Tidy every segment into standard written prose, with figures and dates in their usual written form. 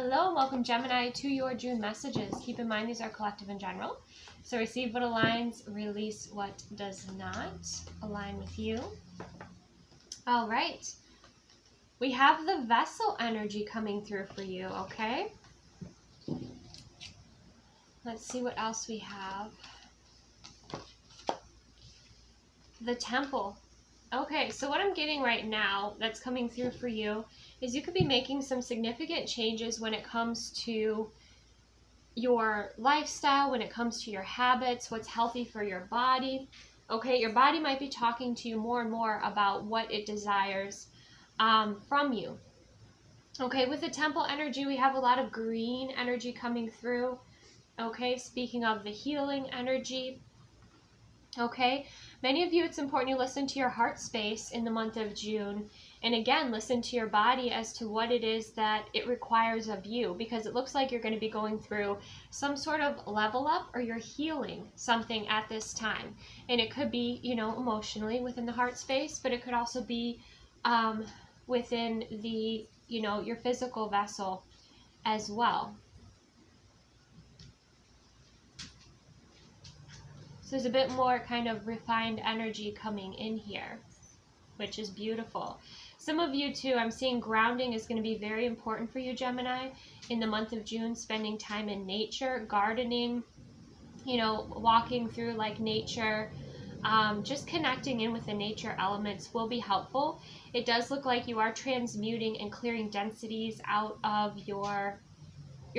Hello, welcome Gemini to your June messages. Keep in mind these are collective in general. So receive what aligns, release what does not align with you. All right. We have the vessel energy coming through for you, okay? Let's see what else we have. The temple. Okay, so what I'm getting right now that's coming through for you is you could be making some significant changes when it comes to your lifestyle, when it comes to your habits, what's healthy for your body. Okay, your body might be talking to you more and more about what it desires from you. Okay, with the temple energy, we have a lot of green energy coming through. Okay, speaking of the healing energy. Okay, many of you, it's important you listen to your heart space in the month of June. And again, listen to your body as to what it is that it requires of you, because it looks like you're going to be going through some sort of level up, or you're healing something at this time. And it could be, you know, emotionally within the heart space, but it could also be within the, you know, your physical vessel as well. So there's a bit more kind of refined energy coming in here, which is beautiful. Some of you too, I'm seeing grounding is going to be very important for you, Gemini, in the month of June, spending time in nature, gardening, you know, walking through like nature, just connecting in with the nature elements will be helpful. It does look like you are transmuting and clearing densities out of your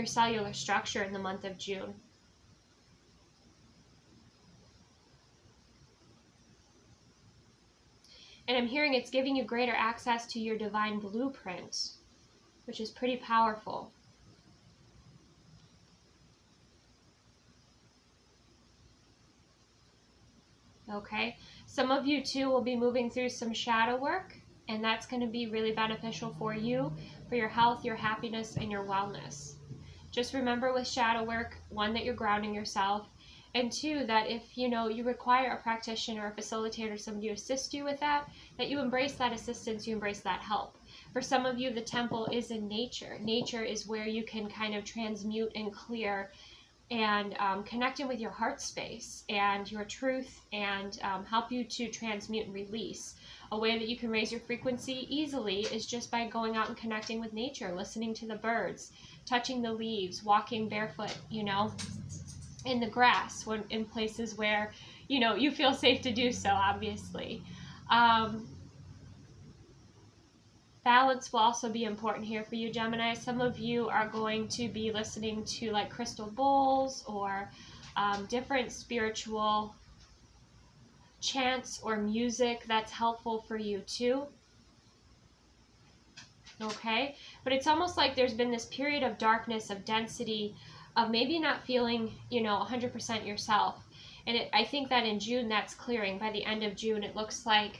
cellular structure in the month of June. And I'm hearing it's giving you greater access to your divine blueprint, which is pretty powerful. Okay, some of you too will be moving through some shadow work, and that's going to be really beneficial for you, for your health, your happiness, and your wellness. Just remember with shadow work, one, that you're grounding yourself, and two, that if you know you require a practitioner, a facilitator, somebody to assist you with that you embrace that assistance, you embrace that help. For some of you, the temple is in nature. Nature is where you can kind of transmute and clear and connect in with your heart space and your truth, and help you to transmute and release. A way that you can raise your frequency easily is just by going out and connecting with nature, listening to the birds, touching the leaves, walking barefoot, you know, in the grass, when in places where, you know, you feel safe to do so, obviously. Balance will also be important here for you, Gemini. Some of you are going to be listening to like crystal bowls or different spiritual chants or music that's helpful for you too. Okay, but it's almost like there's been this period of darkness, of density, of maybe not feeling, you know, 100% yourself. And I think that in June, that's clearing. By the end of June, it looks like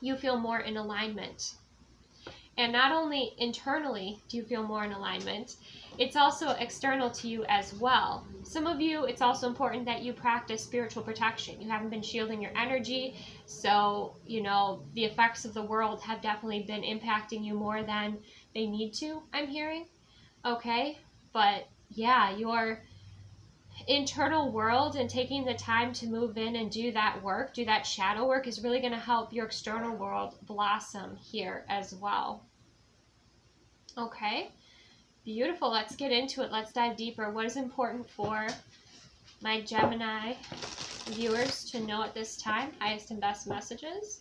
you feel more in alignment. And not only internally do you feel more in alignment, it's also external to you as well. Some of you, it's also important that you practice spiritual protection. You haven't been shielding your energy, so, you know, the effects of the world have definitely been impacting you more than they need to, I'm hearing. Okay, but yeah, your internal world and taking the time to move in and do that work, do that shadow work, is really going to help your external world blossom here as well. Okay, beautiful. Let's get into it. Let's dive deeper. What is important for my Gemini viewers to know at this time? Highest and best messages.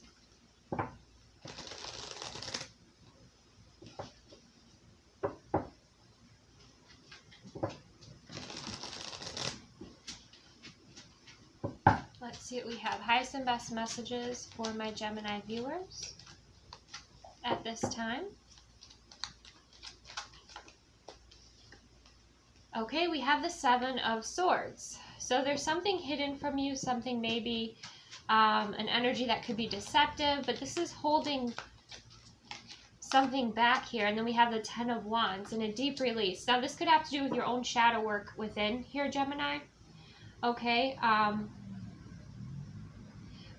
Let's see what we have. Highest and best messages for my Gemini viewers at this time. Okay, we have the Seven of Swords. So there's something hidden from you, something maybe an energy that could be deceptive, but this is holding something back here. And then we have the Ten of Wands and a deep release. Now this could have to do with your own shadow work within here, Gemini. Okay,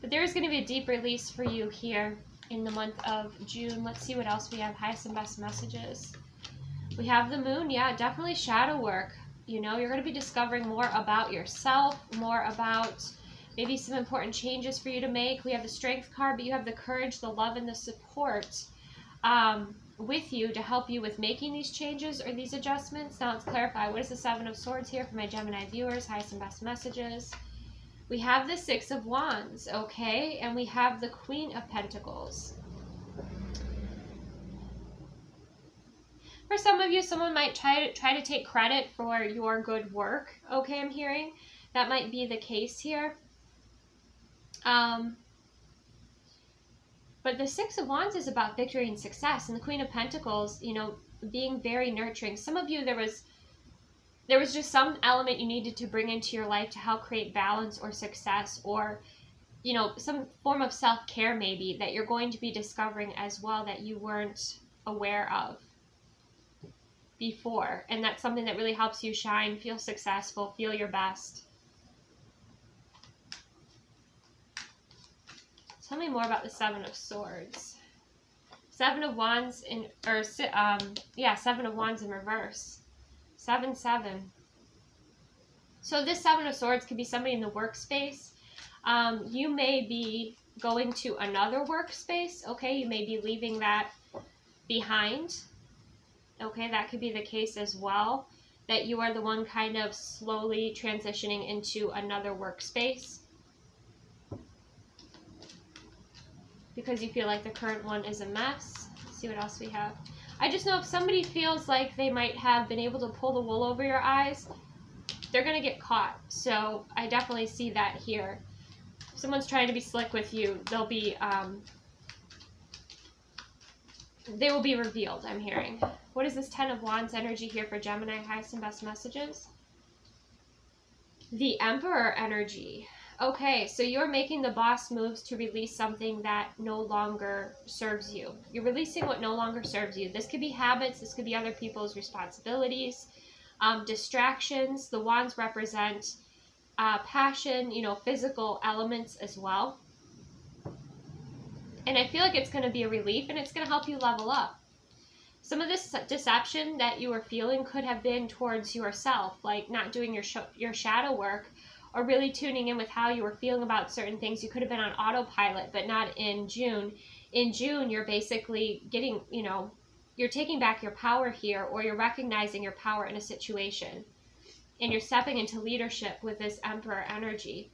but there is going to be a deep release for you here in the month of June. Let's see what else we have. Highest and best messages. We have the moon. Yeah, definitely shadow work. You know, you're going to be discovering more about yourself, more about maybe some important changes for you to make. We have the strength card, but you have the courage, the love, and the support with you to help you with making these changes or these adjustments. Now let's clarify, what is the Seven of Swords here for my Gemini viewers? Highest and best messages. We have the Six of Wands, okay? And we have the Queen of Pentacles. For some of you, someone might try to take credit for your good work, okay, I'm hearing. That might be the case here. But the Six of Wands is about victory and success, and the Queen of Pentacles, you know, being very nurturing. Some of you, there was just some element you needed to bring into your life to help create balance or success, or, you know, some form of self-care maybe that you're going to be discovering as well that you weren't aware of before. And that's something that really helps you shine, feel successful, feel your best. Tell me more about the Seven of Swords. Seven of Wands in, Seven of Wands in reverse. 7-7. So this Seven of Swords could be somebody in the workspace. You may be going to another workspace, okay? You may be leaving that behind. Okay, that could be the case as well. That you are the one kind of slowly transitioning into another workspace. Because you feel like the current one is a mess. Let's see what else we have. I just know if somebody feels like they might have been able to pull the wool over your eyes, they're going to get caught. So I definitely see that here. If someone's trying to be slick with you, they'll be, they will be revealed, I'm hearing. What is this Ten of Wands energy here for Gemini? Highest and best messages. The Emperor energy. Okay, so you're making the boss moves to release something that no longer serves you. You're releasing what no longer serves you. This could be habits. This could be other people's responsibilities, distractions. The wands represent passion, you know, physical elements as well. And I feel like it's going to be a relief, and it's going to help you level up. Some of this deception that you were feeling could have been towards yourself, like not doing your shadow work, or really tuning in with how you were feeling about certain things. You could have been on autopilot, but not in June. In June, you're basically getting, you know, you're taking back your power here, or you're recognizing your power in a situation. And you're stepping into leadership with this Emperor energy.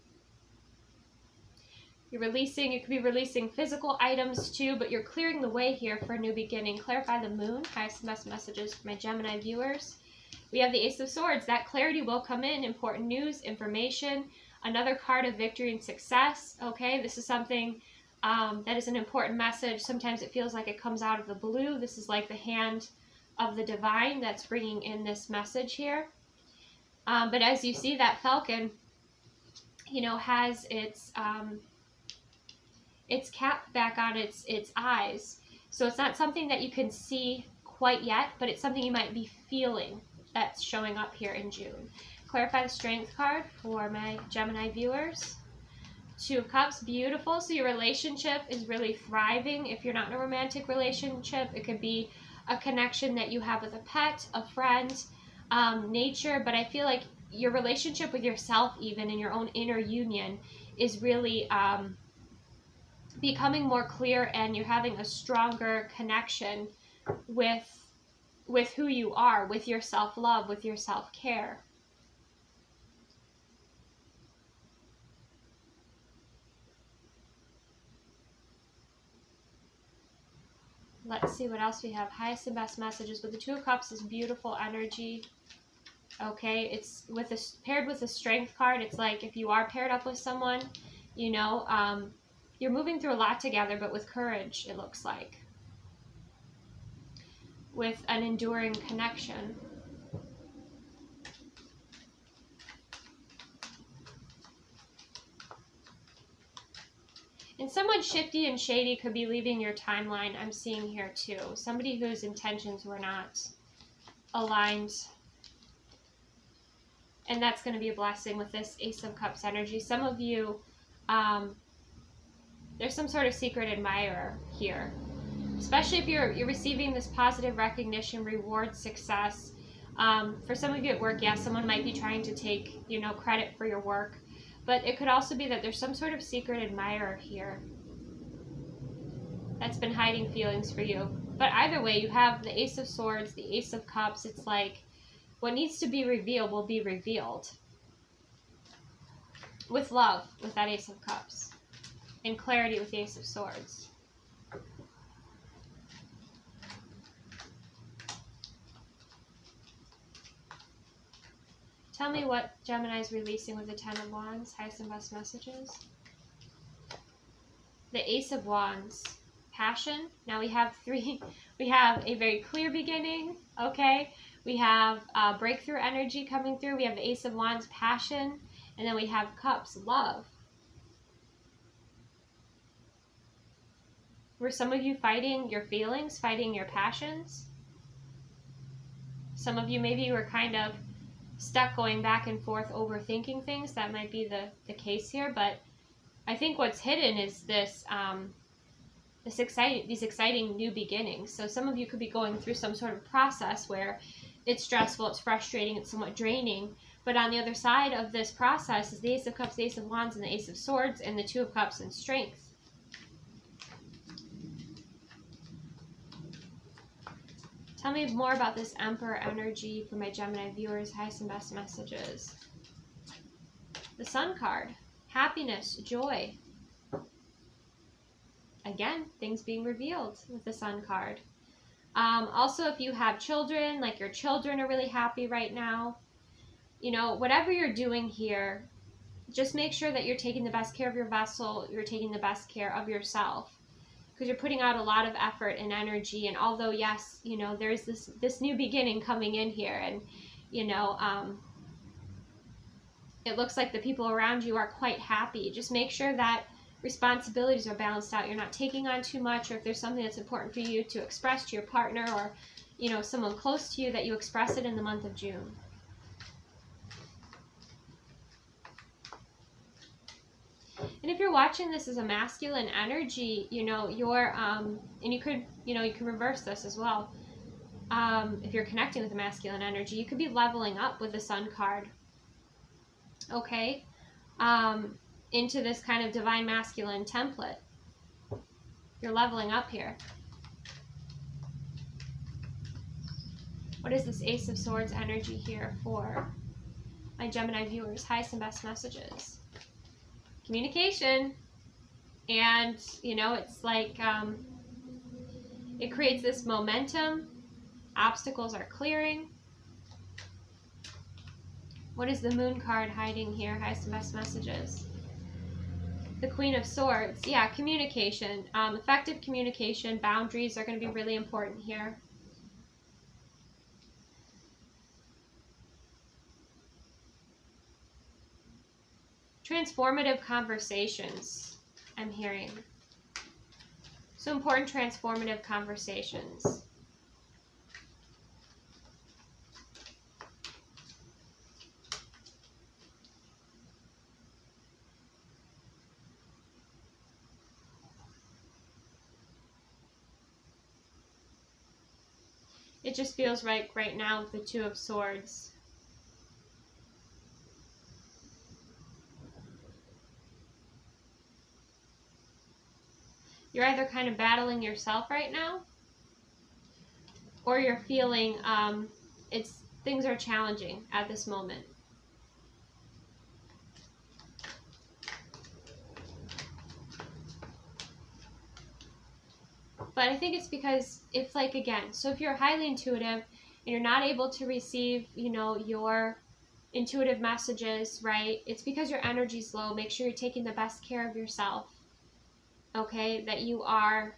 You're releasing, you could be releasing physical items too, but you're clearing the way here for a new beginning. Clarify the moon. Highest and best messages for my Gemini viewers. We have the Ace of Swords. That clarity will come in. Important news, information, another card of victory and success. Okay, this is something that is an important message. Sometimes it feels like it comes out of the blue. This is like the hand of the divine that's bringing in this message here. But as you see, that falcon, you know, has its cap back on its eyes. So it's not something that you can see quite yet, but it's something you might be feeling that's showing up here in June. Clarify the strength card for my Gemini viewers. Two of Cups, beautiful. So your relationship is really thriving. If you're not in a romantic relationship, it could be a connection that you have with a pet, a friend, nature. But I feel like your relationship with yourself, even in your own inner union, is really becoming more clear, and you're having a stronger connection with who you are, with your self-love, with your self-care. Let's see what else we have. Highest and best messages. With the Two of Cups is beautiful energy. Okay, it's paired with the Strength card. It's like if you are paired up with someone, you know, you're moving through a lot together, but with courage, it looks like. With an enduring connection. And someone shifty and shady could be leaving your timeline, I'm seeing here too. Somebody whose intentions were not aligned. And that's going to be a blessing with this Ace of Cups energy. Some of you, there's some sort of secret admirer here. especially if you're receiving this positive recognition, reward, success. For some of you at work, yes, someone might be trying to take, you know, credit for your work, but it could also be that there's some sort of secret admirer here that's been hiding feelings for you. But either way, you have the Ace of Swords, the Ace of Cups. It's like what needs to be revealed will be revealed with love, with that Ace of Cups, and clarity with the Ace of Swords. Tell me what Gemini is releasing with the Ten of Wands, highest and best messages. The Ace of Wands, passion. Now we have three. We have a very clear beginning, okay? We have breakthrough energy coming through. We have the Ace of Wands, passion. And then we have Cups, love. Were some of you fighting your feelings, fighting your passions? Some of you, maybe you were kind of stuck going back and forth overthinking things. That might be the case here, but I think what's hidden is this these exciting new beginnings. So some of you could be going through some sort of process where it's stressful, it's frustrating, it's somewhat draining, but on the other side of this process is the Ace of Cups, the Ace of Wands, and the Ace of Swords, and the Two of Cups and strength. Tell me more about this Emperor energy for my Gemini viewers, highest and best messages. The Sun card, happiness, joy. Again, things being revealed with the Sun card. Also, if you have children, like your children are really happy right now. You know, whatever you're doing here, just make sure that you're taking the best care of your vessel, you're taking the best care of yourself. Because you're putting out a lot of effort and energy, and although yes, you know, there's this new beginning coming in here, and you know, it looks like the people around you are quite happy. Just make sure that responsibilities are balanced out. You're not taking on too much, or if there's something that's important for you to express to your partner, or you know, someone close to you, that you express it in the month of June. And if you're watching this as a masculine energy, you know, you're, and you could, you know, you can reverse this as well. If you're connecting with a masculine energy, you could be leveling up with the Sun card. Okay? Into this kind of divine masculine template. You're leveling up here. What is this Ace of Swords energy here for my Gemini viewers? Highest and best messages. Communication. And you know, it's like it creates this momentum. Obstacles are clearing. What is the Moon card hiding here? Highest and best messages. The Queen of Swords. Yeah, communication. Effective communication. Boundaries are going to be really important here. Transformative conversations, I'm hearing. So important transformative conversations. It just feels right now with the Two of Swords. You're either kind of battling yourself right now, or you're feeling things are challenging at this moment. But I think it's because if, like, again, so if you're highly intuitive and you're not able to receive, you know, your intuitive messages, right? It's because your energy's low. Make sure you're taking the best care of yourself. Okay, that you are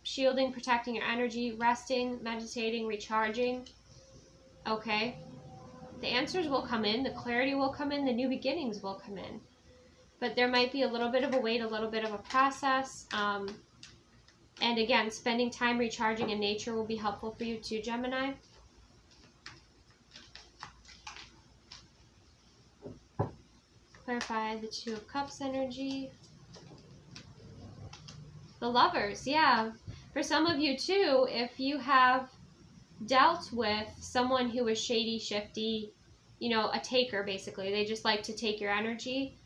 shielding, protecting your energy, resting, meditating, recharging. Okay, the answers will come in, the clarity will come in, the new beginnings will come in. But there might be a little bit of a wait, a little bit of a process. And again, spending time recharging in nature will be helpful for you too, Gemini. Clarify the Two of Cups energy. The Lovers, yeah. For some of you too, if you have dealt with someone who is shady, shifty, you know, a taker basically, they just like to take your energy,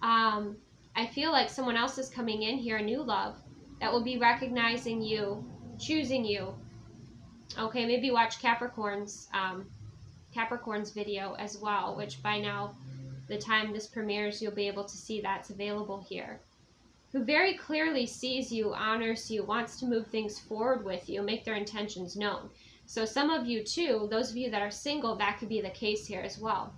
I feel like someone else is coming in here, a new love, that will be recognizing you, choosing you. Okay, maybe watch Capricorn's video as well, which by now, the time this premieres, you'll be able to see that's available here. Who very clearly sees you, honors you, wants to move things forward with you, make their intentions known. So some of you too, those of you that are single, that could be the case here as well.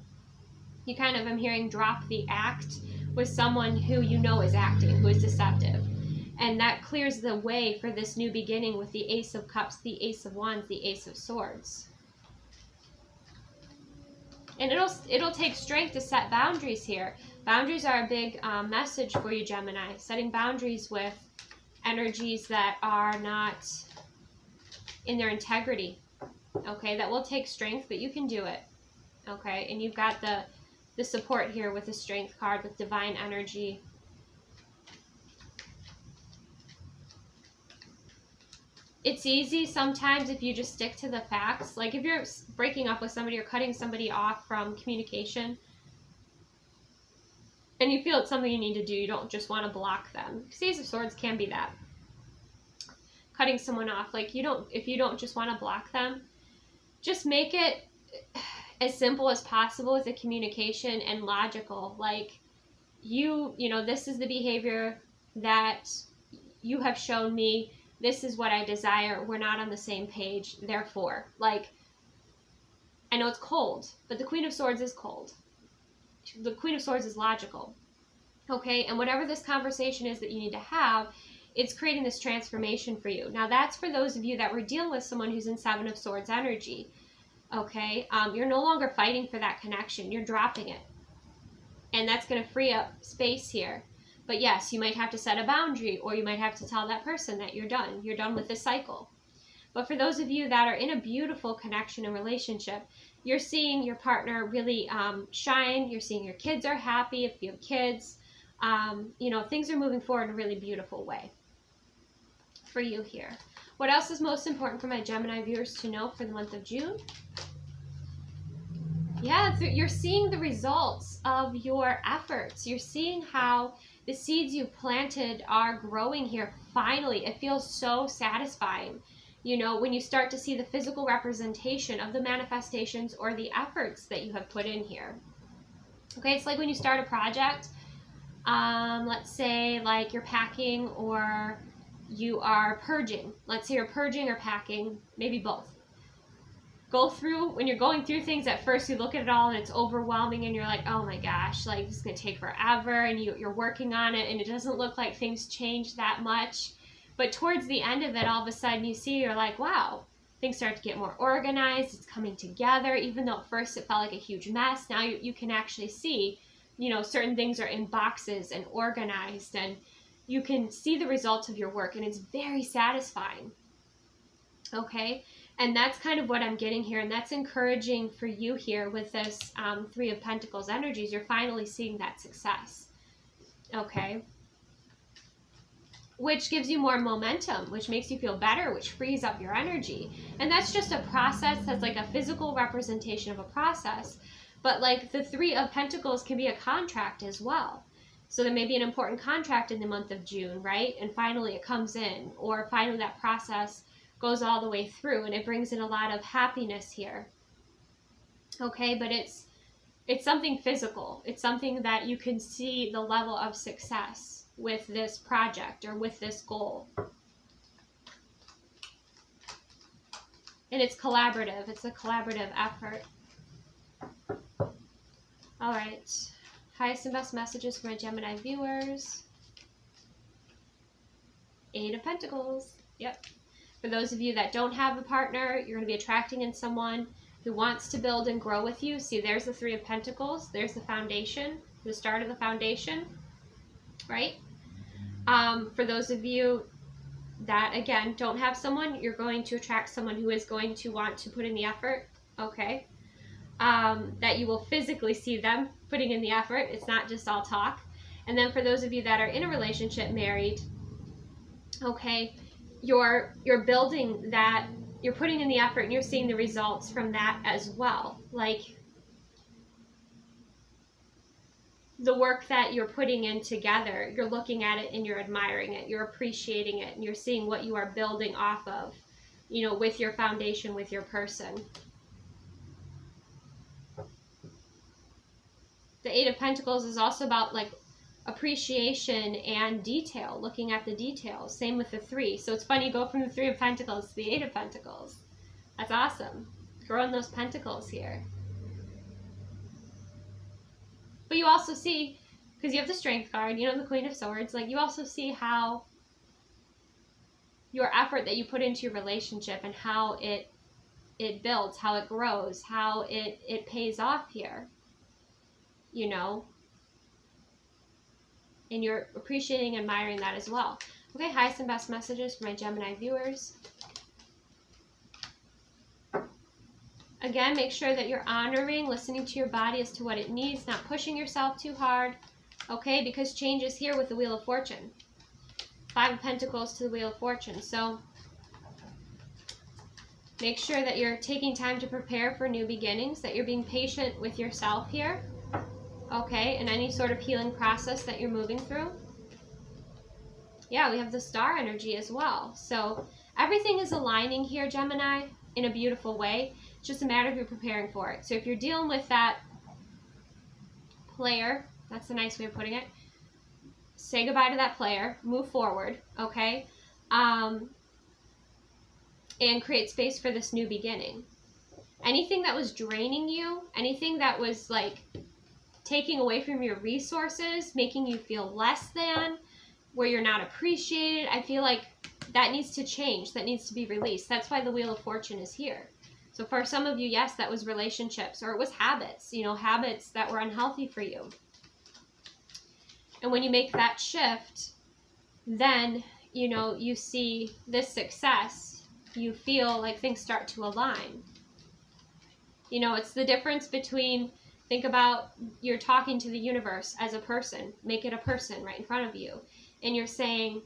You kind of, I'm hearing, drop the act with someone who you know is acting, who is deceptive. And that clears the way for this new beginning with the Ace of Cups, the Ace of Wands, the Ace of Swords. And it'll take strength to set boundaries here. Boundaries are a big message for you, Gemini. Setting boundaries with energies that are not in their integrity. Okay, that will take strength, but you can do it. Okay, and you've got the support here with the Strength card, with divine energy. It's easy sometimes if you just stick to the facts. Like if you're breaking up with somebody or cutting somebody off from communication, and you feel it's something you need to do, you don't just want to block them. Ace of Swords can be that. Cutting someone off, like if you don't just want to block them, just make it as simple as possible with the communication and logical. Like you know, this is the behavior that you have shown me. This is what I desire. We're not on the same page. Therefore, like, I know it's cold, but the Queen of Swords is cold. The Queen of Swords is logical. Okay, and whatever this conversation is that you need to have, it's creating this transformation for you. Now, that's for those of you that were dealing with someone who's in Seven of Swords energy. Okay, you're no longer fighting for that connection. You're dropping it. And that's going to free up space here. But yes, you might have to set a boundary, or you might have to tell that person that you're done. You're done with this cycle. But for those of you that are in a beautiful connection and relationship, you're seeing your partner really shine. You're seeing your kids are happy if you have kids. You know, things are moving forward in a really beautiful way for you here. What else is most important for my Gemini viewers to know for the month of June? Yeah, you're seeing the results of your efforts. You're seeing how the seeds you planted are growing here. Finally, it feels so satisfying. You know, when you start to see the physical representation of the manifestations or the efforts that you have put in here. Okay, it's like when you start a project, let's say like you're packing or you are purging. Let's say you're purging or packing, maybe both. When you're going through things, at first you look at it all and it's overwhelming and you're like, oh my gosh, like this is going to take forever, and you're working on it and it doesn't look like things change that much. But towards the end of it, all of a sudden you see, you're like, wow, things start to get more organized, it's coming together. Even though at first it felt like a huge mess, now you can actually see, you know, certain things are in boxes and organized, and you can see the results of your work, and it's very satisfying. Okay, and that's kind of what I'm getting here, and that's encouraging for you here with this Three of Pentacles energies. You're finally seeing that success. Okay, which gives you more momentum, which makes you feel better, which frees up your energy. And that's just a process. That's like a physical representation of a process. But like the Three of Pentacles can be a contract as well. So there may be an important contract in the month of June, right? And finally it comes in, or finally that process goes all the way through, and it brings in a lot of happiness here. Okay, but it's something physical. It's something that you can see the level of success with this project or with this goal. And it's collaborative. It's a collaborative effort. All right. Highest and best messages for my Gemini viewers. Eight of Pentacles. Yep. For those of you that don't have a partner, you're going to be attracting in someone who wants to build and grow with you. See, there's the Three of Pentacles. There's the foundation, the start of the foundation, right? For those of you that, again, don't have someone, you're going to attract someone who is going to want to put in the effort, okay? That you will physically see them putting in the effort. It's not just all talk. And then for those of you that are in a relationship, married, okay, you're building that, you're putting in the effort and you're seeing the results from that as well. Like the work that you're putting in together, you're looking at it and you're admiring it, you're appreciating it, and you're seeing what you are building off of, you know, with your foundation, with your person. The Eight of Pentacles is also about like appreciation and detail, looking at the details. Same with the Three. So it's funny, you go from the Three of Pentacles to the Eight of Pentacles. That's awesome. Growing those pentacles here. But you also see, because you have the Strength card, you know, the Queen of Swords, like you also see how your effort that you put into your relationship and how it builds, how it grows, how it pays off here, you know, and you're appreciating and admiring that as well. Okay, highest and best messages for my Gemini viewers. Again, make sure that you're honoring, listening to your body as to what it needs, not pushing yourself too hard, okay, because change is here with the Wheel of Fortune. Five of Pentacles to the Wheel of Fortune. So make sure that you're taking time to prepare for new beginnings, that you're being patient with yourself here, okay, in any sort of healing process that you're moving through. Yeah, we have the Star energy as well. So everything is aligning here, Gemini, in a beautiful way. It's just a matter of you preparing for it. So if you're dealing with that player, that's a nice way of putting it, say goodbye to that player, move forward, okay? And create space for this new beginning. Anything that was draining you, anything that was like taking away from your resources, making you feel less than, where you're not appreciated, I feel like that needs to change, that needs to be released. That's why the Wheel of Fortune is here. So for some of you, yes, that was relationships, or it was habits, you know, habits that were unhealthy for you. And when you make that shift, then, you know, you see this success, you feel like things start to align. You know, it's the difference between, think about you're talking to the universe as a person, make it a person right in front of you. And you're saying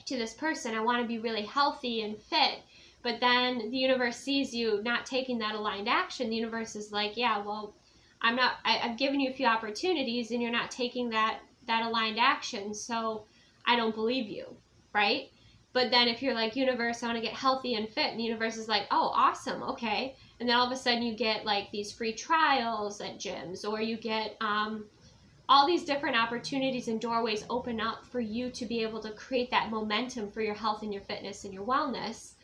to this person, I want to be really healthy and fit. But then the universe sees you not taking that aligned action. The universe is like, yeah, well, I've given you a few opportunities and you're not taking that aligned action. So I don't believe you, right? But then if you're like, universe, I want to get healthy and fit. And the universe is like, oh, awesome. Okay. And then all of a sudden you get like these free trials at gyms, or you get, all these different opportunities and doorways open up for you to be able to create that momentum for your health and your fitness and your wellness.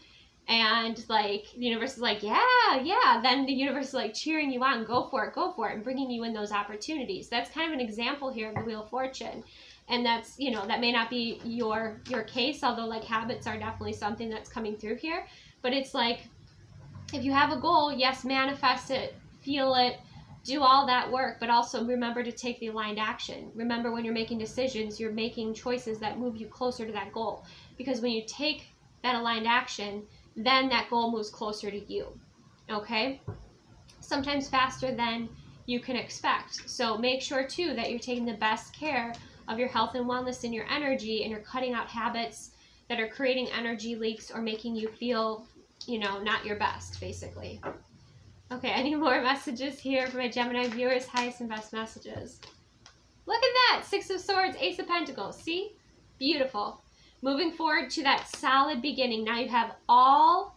And like the universe is like, yeah. Then the universe is like cheering you on, go for it, and bringing you in those opportunities. That's kind of an example here of the Wheel of Fortune. And that's, you know, that may not be your case, although like habits are definitely something that's coming through here. But it's like, if you have a goal, yes, manifest it, feel it, do all that work, but also remember to take the aligned action. Remember, when you're making decisions, you're making choices that move you closer to that goal. Because when you take that aligned action, then that goal moves closer to you, okay? Sometimes faster than you can expect. So make sure too that you're taking the best care of your health and wellness and your energy, and you're cutting out habits that are creating energy leaks or making you feel, you know, not your best, basically. Okay, any more messages here for my Gemini viewers? Highest and best messages. Look at that! Six of Swords, Ace of Pentacles. See? Beautiful. Moving forward to that solid beginning. Now you have all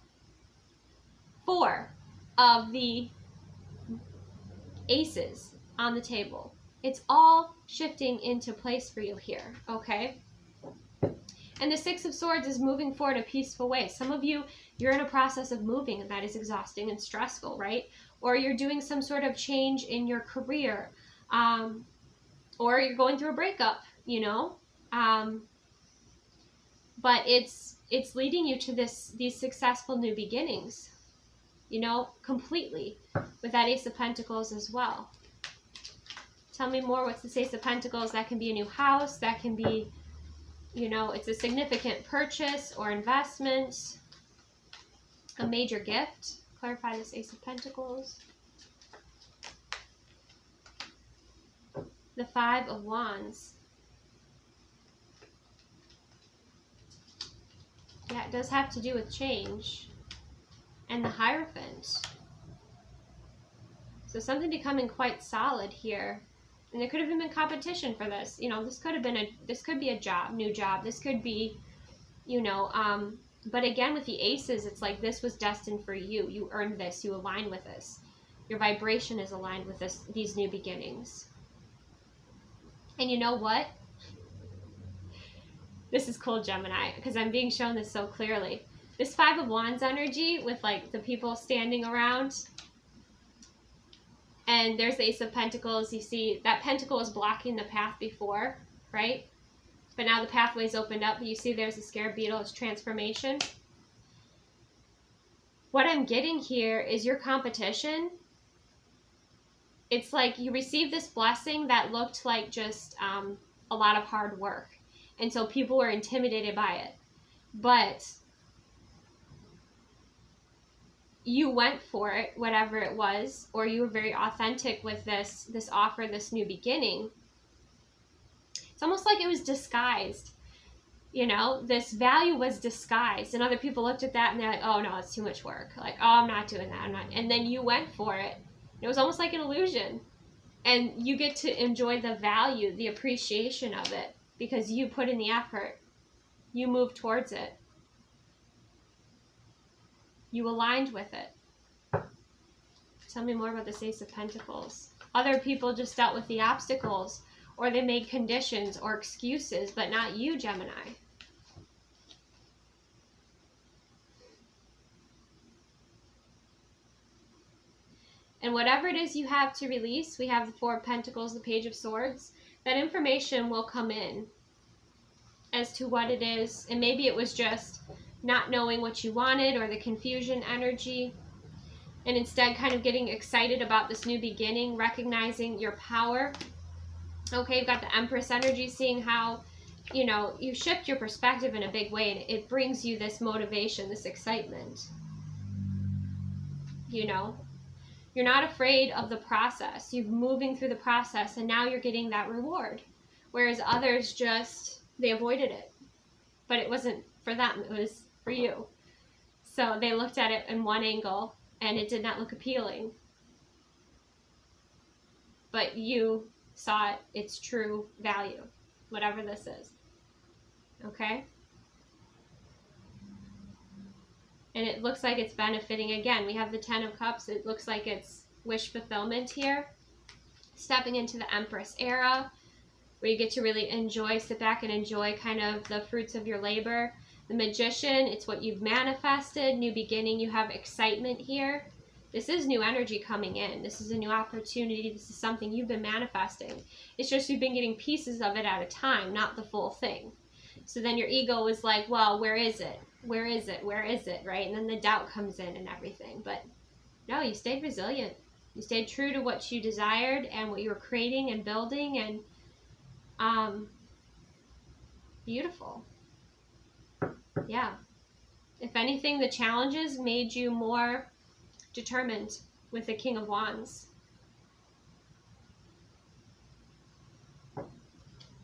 four of the aces on the table. It's all shifting into place for you here, okay? And the Six of Swords is moving forward in a peaceful way. Some of you, you're in a process of moving, and that is exhausting and stressful, right? Or you're doing some sort of change in your career, or you're going through a breakup, you know? But it's leading you to these successful new beginnings, you know, completely, with that Ace of Pentacles as well. Tell me more. What's this Ace of Pentacles? That can be a new house. That can be, you know, it's a significant purchase or investment, a major gift. Clarify this Ace of Pentacles. The Five of Wands. Yeah, it does have to do with change. And the Hierophant. So something becoming quite solid here. And there could have been competition for this. You know, this could be a job, new job. This could be, you know, but again, with the aces, it's like this was destined for you. You earned this. You align with this. Your vibration is aligned with these new beginnings. And you know what? This is cool, Gemini, because I'm being shown this so clearly. This Five of Wands energy with like the people standing around. And there's the Ace of Pentacles. You see that pentacle was blocking the path before, right? But now the pathway's opened up. You see there's a scarab beetle. It's transformation. What I'm getting here is your competition. It's like you received this blessing that looked like just a lot of hard work. And so people were intimidated by it. But you went for it, whatever it was, or you were very authentic with this offer, this new beginning. It's almost like it was disguised. You know, this value was disguised, and other people looked at that and they're like, oh no, it's too much work. Like, oh, I'm not doing that. And then you went for it. It was almost like an illusion. And you get to enjoy the value, the appreciation of it, because you put in the effort. You moved towards it. You aligned with it. Tell me more about this Ace of Pentacles. Other people just dealt with the obstacles, or they made conditions or excuses, but not you, Gemini. And whatever it is you have to release, we have the Four of Pentacles, the Page of Swords, that information will come in as to what it is. And maybe it was just not knowing what you wanted, or the confusion energy, and instead kind of getting excited about this new beginning, recognizing your power. Okay, you've got the Empress energy, seeing how, you know, you shift your perspective in a big way, and it brings you this motivation, this excitement. You know, you're not afraid of the process. You're moving through the process, and now you're getting that reward. Whereas others just, they avoided it. But it wasn't for them, it was for you. So they looked at it in one angle, and it did not look appealing. But you saw its true value, whatever this is. Okay? And it looks like it's benefiting. Again, we have the Ten of Cups. It looks like it's wish fulfillment here. Stepping into the Empress era, where you get to really enjoy, sit back and enjoy kind of the fruits of your labor. The Magician, it's what you've manifested. New beginning, you have excitement here. This is new energy coming in. This is a new opportunity. This is something you've been manifesting. It's just you've been getting pieces of it at a time, not the full thing. So then your ego is like, well, where is it? Where is it? Where is it? Right? And then the doubt comes in and everything. But no, you stayed resilient. You stayed true to what you desired and what you were creating and building, and beautiful. Yeah. If anything, the challenges made you more determined with the King of Wands.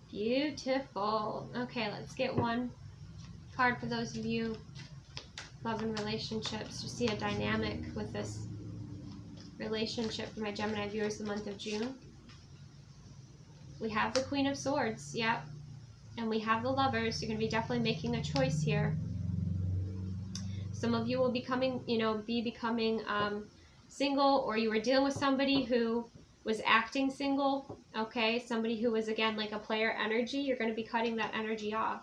Beautiful. Okay, let's get one card for those of you love and relationships to see a dynamic with this relationship for my Gemini viewers the month of June. We have the Queen of Swords, yep. And we have the Lovers. You're going to be definitely making a choice here. Some of you will be becoming single, or you were dealing with somebody who was acting single, okay? Somebody who was, again, like a player energy. You're going to be cutting that energy off.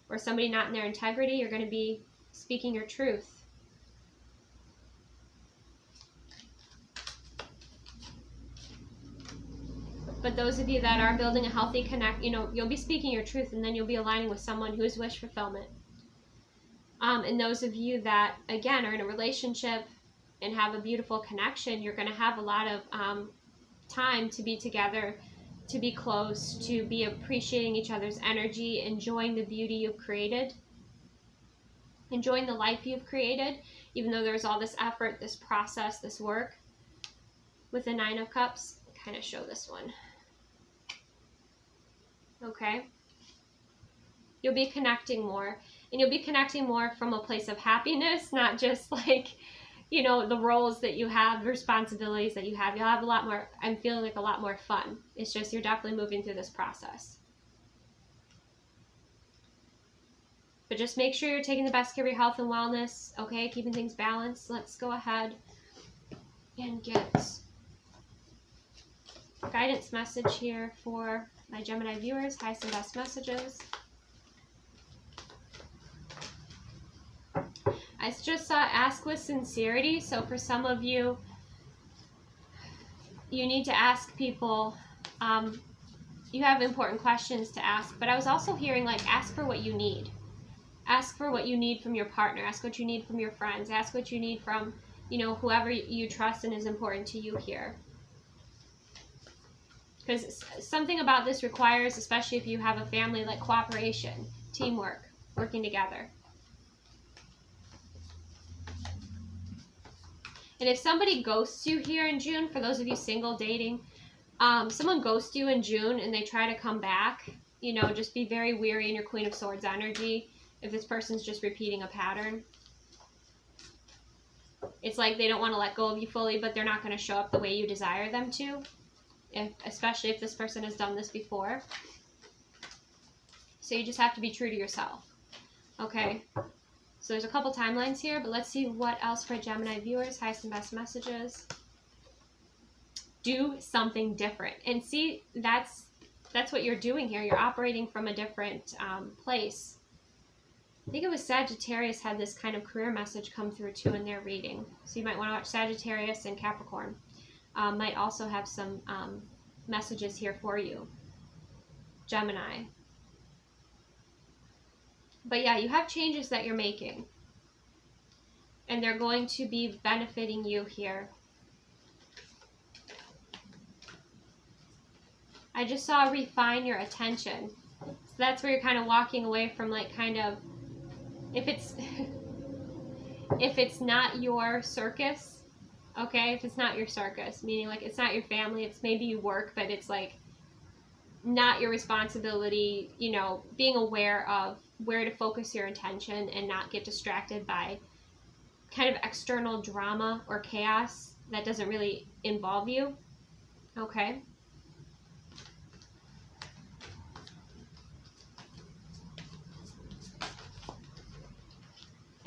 Or somebody not in their integrity, you're going to be speaking your truth. But those of you that are building a healthy connect, you know, you'll be speaking your truth, and then you'll be aligning with someone who is wish fulfillment. And those of you that, again, are in a relationship and have a beautiful connection, you're going to have a lot of time to be together, to be close, to be appreciating each other's energy, enjoying the beauty you've created, enjoying the life you've created, even though there's all this effort, this process, this work. With the Nine of Cups, kind of show this one. Okay? You'll be connecting more. And you'll be connecting more from a place of happiness, not just like, you know, the roles that you have, the responsibilities that you have. You'll have a lot more, I'm feeling like a lot more fun. It's just you're definitely moving through this process. But just make sure you're taking the best care of your health and wellness, okay? Keeping things balanced. Let's go ahead and get guidance message here for my Gemini viewers. Highest and best messages. I just saw ask with sincerity. So for some of you, you need to ask people, you have important questions to ask, but I was also hearing like ask for what you need. Ask for what you need from your partner. Ask what you need from your friends. Ask what you need from, you know, whoever you trust and is important to you here. Because something about this requires, especially if you have a family, like cooperation, teamwork, working together. And if somebody ghosts you here in June, for those of you single dating, someone ghosts you in June and they try to come back, you know, just be very weary in your Queen of Swords energy if this person's just repeating a pattern. It's like they don't want to let go of you fully, but they're not going to show up the way you desire them to, especially if this person has done this before. So you just have to be true to yourself. Okay? So there's a couple timelines here, but let's see what else for Gemini viewers. Highest and best messages. Do something different. And see, that's what you're doing here. You're operating from a different place. I think it was Sagittarius had this kind of career message come through too in their reading. So you might want to watch Sagittarius and Capricorn. Might also have some messages here for you. Gemini. But yeah, you have changes that you're making. And they're going to be benefiting you here. I just saw refine your attention. So that's where you're kind of walking away from like kind of, if it's not your circus, okay? If it's not your circus, meaning like it's not your family, it's maybe you work, but it's like not your responsibility, you know, being aware of where to focus your attention and not get distracted by kind of external drama or chaos that doesn't really involve you, okay?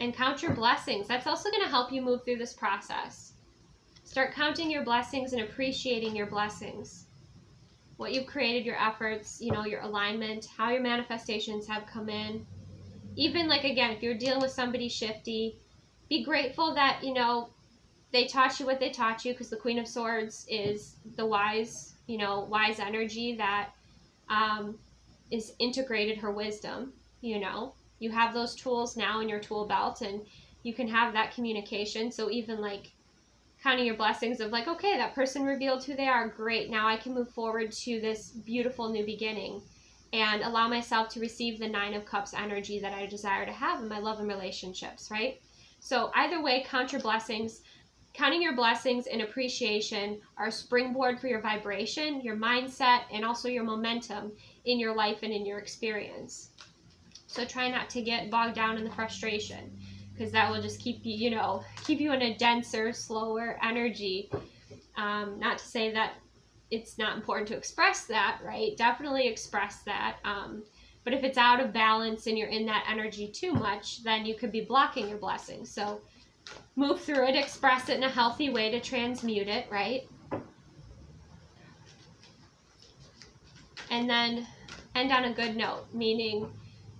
And count your blessings. That's also going to help you move through this process. Start counting your blessings and appreciating your blessings. What you've created, your efforts, you know, your alignment, how your manifestations have come in. Even like, again, if you're dealing with somebody shifty, be grateful that, you know, they taught you what they taught you, because the Queen of Swords is the wise, you know, wise energy that is integrated her wisdom, you know. You have those tools now in your tool belt and you can have that communication. So even like counting your blessings of like, okay, that person revealed who they are. Great. Now I can move forward to this beautiful new beginning and allow myself to receive the 9 of Cups energy that I desire to have in my love and relationships, right? So either way, count your blessings. Counting your blessings and appreciation are a springboard for your vibration, your mindset, and also your momentum in your life and in your experience. So try not to get bogged down in the frustration, because that will just keep you, you know, keep you in a denser, slower energy. Not to say that it's not important to express that, right? Definitely express that. But if it's out of balance and you're in that energy too much, then you could be blocking your blessings. So move through it, express it in a healthy way to transmute it, right? And then end on a good note, meaning,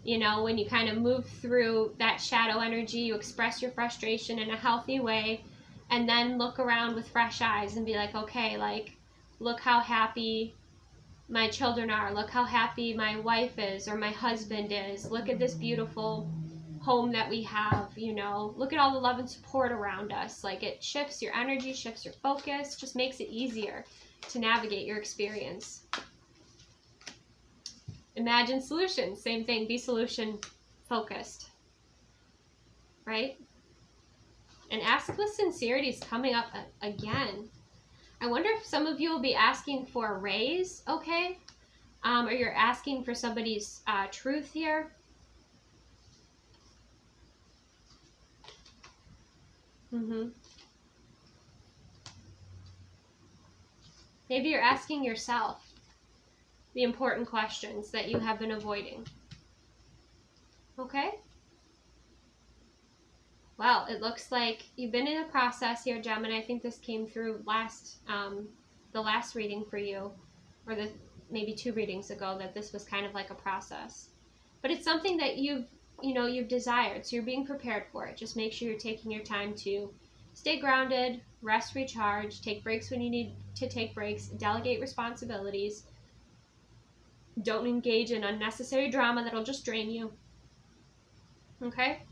you know, when you kind of move through that shadow energy, you express your frustration in a healthy way, and then look around with fresh eyes and be like, okay, like, look how happy my children are. Look how happy my wife is or my husband is. Look at this beautiful home that we have, you know. Look at all the love and support around us. Like, it shifts your energy, shifts your focus, just makes it easier to navigate your experience. Imagine solutions. Same thing. Be solution focused. Right? And ask with sincerity is coming up again. I wonder if some of you will be asking for a raise, okay? Or you're asking for somebody's truth here. Maybe you're asking yourself the important questions that you have been avoiding. Okay? Well, it looks like you've been in a process here, Gemini. I think this came through the last reading for you, or maybe 2 readings ago, that this was kind of like a process. But it's something that you've desired, so you're being prepared for it. Just make sure you're taking your time to stay grounded, rest, recharge, take breaks when you need to take breaks, delegate responsibilities. Don't engage in unnecessary drama that'll just drain you. Okay?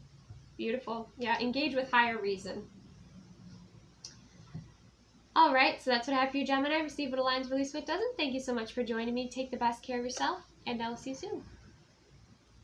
Beautiful. Yeah, engage with higher reason. All right, so that's what I have for you, Gemini. Receive what aligns, release what doesn't. Thank you so much for joining me. Take the best care of yourself, and I'll see you soon.